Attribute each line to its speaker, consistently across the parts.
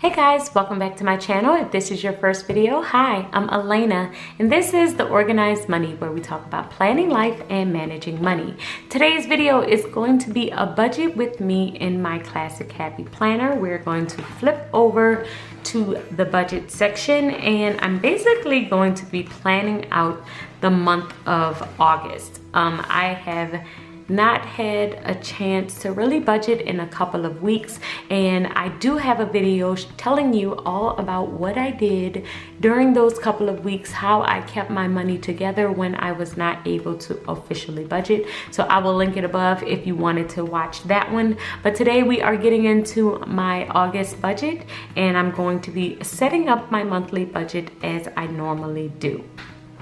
Speaker 1: Hey guys, welcome back to my channel. If this is your first video, hi, I'm Alaina, and this is The Organized Money, where we talk about planning life and managing money. Today's video is going to be a budget with me in my classic happy planner. We're going to flip over to the budget section, and I'm basically going to be planning out the month of August. I have not had a chance to really budget in a couple of weeks, and I do have a video telling you all about what I did during those couple of weeks, how I kept my money together when I was not able to officially budget. So I will link it above if you wanted to watch that one. But today we are getting into my August budget, and I'm going to be setting up my monthly budget as I normally do.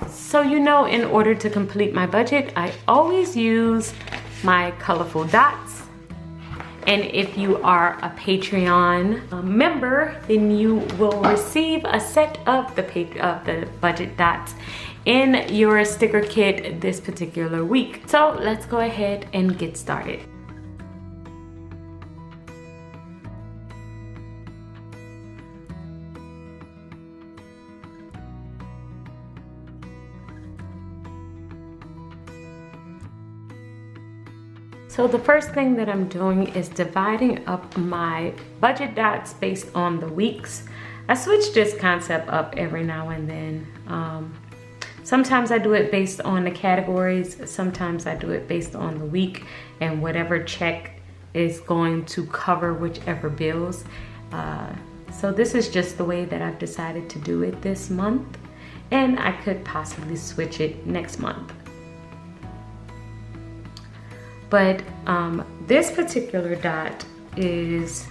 Speaker 1: So you know, in order to complete my budget, I always use my colorful dots. And if you are a Patreon member, then you will receive a set of the budget dots in your sticker kit this particular week. So let's go ahead and get started. So the first thing that I'm doing is dividing up my budget dots based on the weeks. I switch this concept up every now and then. Sometimes I do it based on the categories. Sometimes I do it based on the week and whatever check is going to cover whichever bills. So this is just the way that I've decided to do it this month, and I could possibly switch it next month. But this particular dot is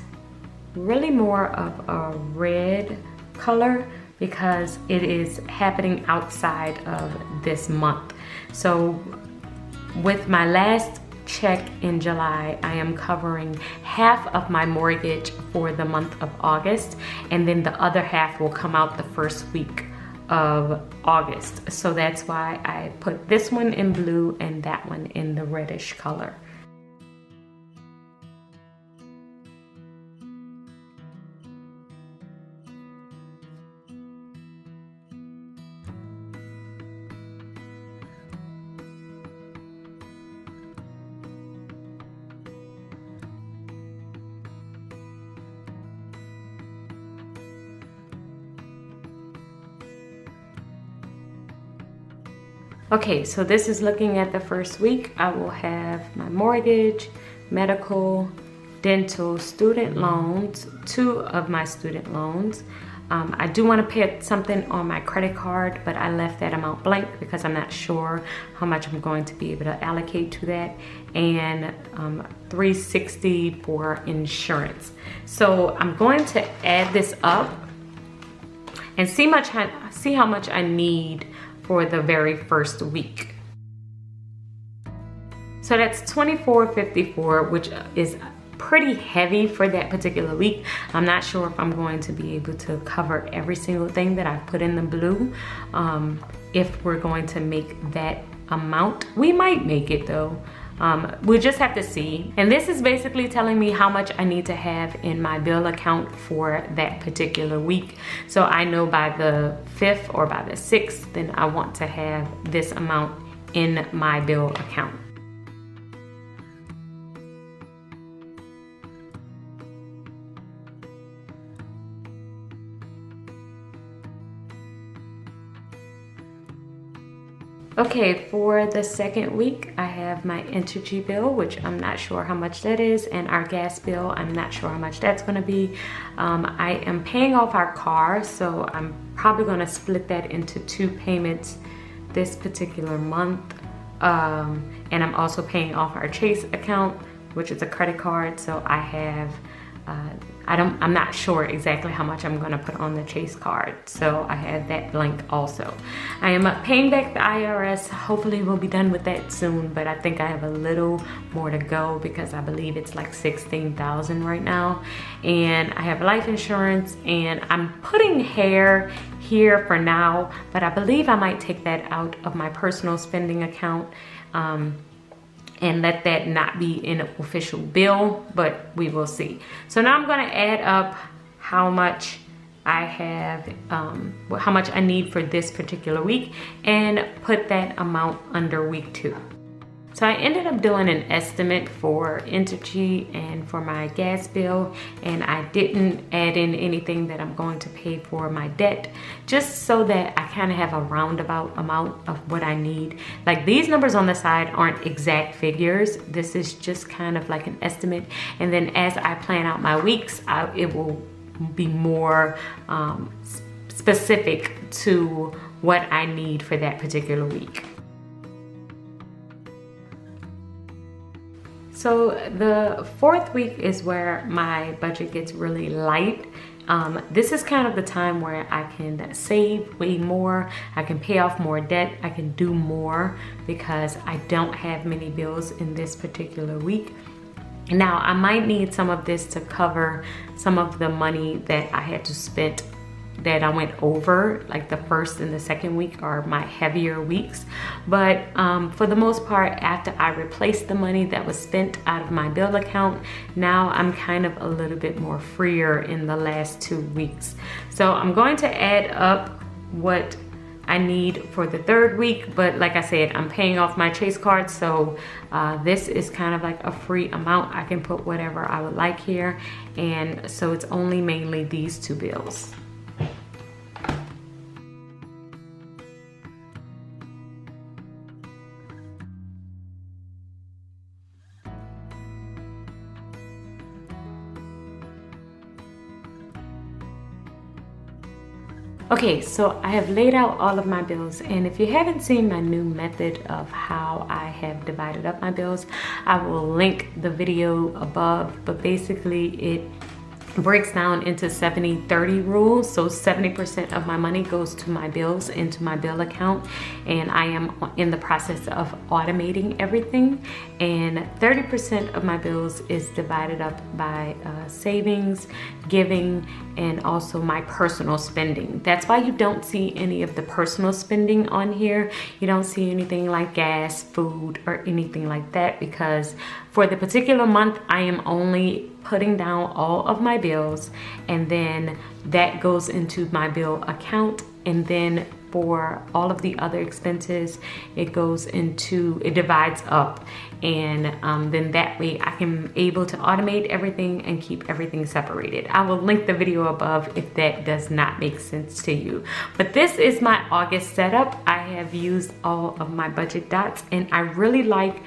Speaker 1: really more of a red color because it is happening outside of this month. So with my last check in July, I am covering half of my mortgage for the month of August, and then the other half will come out the first week of August. So that's why I put this one in blue and that one in the reddish color. Okay, so this is looking at the first week. I will have my mortgage, medical, dental, student loans, 2 of my student loans. I do want to pay something on my credit card, but I left that amount blank because I'm not sure how much I'm going to be able to allocate to that, and $360 for insurance. So I'm going to add this up and see how much I need for the very first week. So that's $24.54, which is pretty heavy for that particular week. I'm not sure if I'm going to be able to cover every single thing that I put in the blue. If we're going to make that amount, we might make it though. We'll just have to see. And this is basically telling me how much I need to have in my bill account for that particular week. So I know by the 5th or by the 6th, then I want to have this amount in my bill account. Okay, for the second week, I have my energy bill, which I'm not sure how much that is, and our gas bill, I'm not sure how much that's gonna be. I am paying off our car, so I'm probably gonna split that into 2 payments this particular month. And I'm also paying off our Chase account, which is a credit card, so I have, I'm not sure exactly how much I'm gonna put on the Chase card, so I have that blank also. I am paying back the IRS. Hopefully we'll be done with that soon, but I think I have a little more to go because I believe it's like $16,000 right now. And I have life insurance, and I'm putting hair here for now, but I believe I might take that out of my personal spending account. And let that not be an official bill, but we will see. So now I'm gonna add up how much I have, how much I need for this particular week, and put that amount under week 2. So I ended up doing an estimate for energy and for my gas bill, and I didn't add in anything that I'm going to pay for my debt, just so that I kind of have a roundabout amount of what I need. Like, these numbers on the side aren't exact figures. This is just kind of like an estimate. And then as I plan out my weeks, it will be more specific to what I need for that particular week. So the 4th week is where my budget gets really light. This is kind of the time where I can save way more, I can pay off more debt, I can do more because I don't have many bills in this particular week. Now, I might need some of this to cover some of the money that I had to spend, that I went over, like the 1st and the 2nd week are my heavier weeks. But for the most part, after I replaced the money that was spent out of my bill account, now I'm kind of a little bit more freer in the last 2 weeks. So I'm going to add up what I need for the 3rd week, but like I said, I'm paying off my Chase card, so this is kind of like a free amount. I can put whatever I would like here, and so it's only mainly these 2 bills. Okay, so I have laid out all of my bills, and if you haven't seen my new method of how I have divided up my bills, I will link the video above, but basically it breaks down into 70-30 rules. So 70% of my money goes to my bills, into my bill account, and I am in the process of automating everything. And 30% of my bills is divided up by savings, giving, and also my personal spending. That's why you don't see any of the personal spending on here. You don't see anything like gas, food, or anything like that, because for the particular month, I am only putting down all of my bills, and then that goes into my bill account. And then for all of the other expenses, it divides up, and then that way I can able to automate everything and keep everything separated. I will link the video above if that does not make sense to you. But this is my August setup. I have used all of my budget dots, and I really like,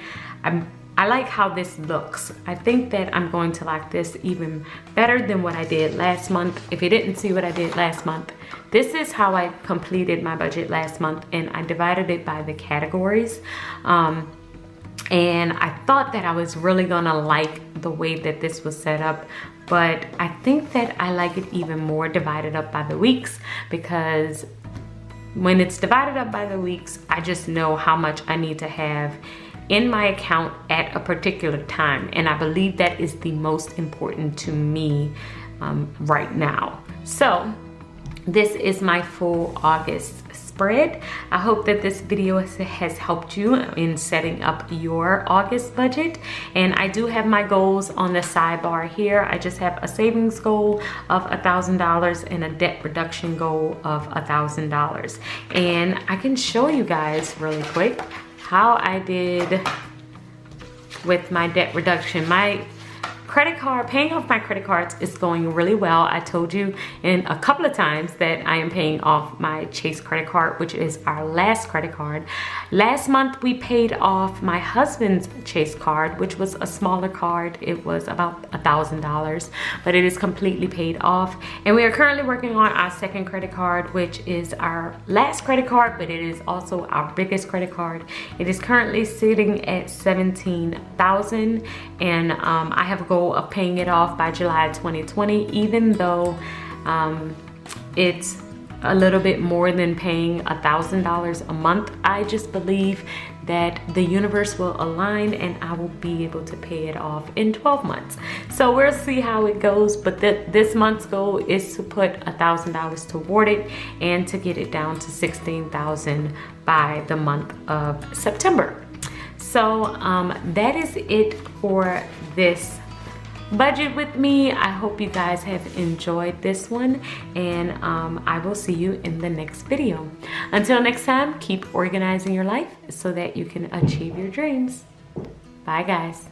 Speaker 1: I like how this looks. I think that I'm going to like this even better than what I did last month. If you didn't see what I did last month, this is how I completed my budget last month, and I divided it by the categories. And I thought that I was really gonna like the way that this was set up, but I think that I like it even more divided up by the weeks, because when it's divided up by the weeks, I just know how much I need to have in my account at a particular time, and I believe that is the most important to me right now. So this is my full August spread. I hope that this video has helped you in setting up your August budget. And I do have my goals on the sidebar here. I just have a savings goal of $1,000 and a debt reduction goal of $1,000. And I can show you guys really quick how I did with my debt reduction. My credit card, paying off my credit cards is going really well. I told you in a couple of times that I am paying off my Chase credit card, which is our last credit card. Last month we paid off my husband's Chase card, which was a smaller card. It was about $1,000, but it is completely paid off. And we are currently working on our second credit card, which is our last credit card, but it is also our biggest credit card. It is currently sitting at $17,000, and I have a goal of paying it off by July 2020, even though it's a little bit more than paying $1,000 a month. I just believe that the universe will align and I will be able to pay it off in 12 months. So we'll see how it goes, but this month's goal is to put $1,000 toward it and to get it down to $16,000 by the month of September. So that is it for this budget with me. I hope you guys have enjoyed this one, and I will see you in the next video. Until next time, keep organizing your life so that you can achieve your dreams. Bye guys.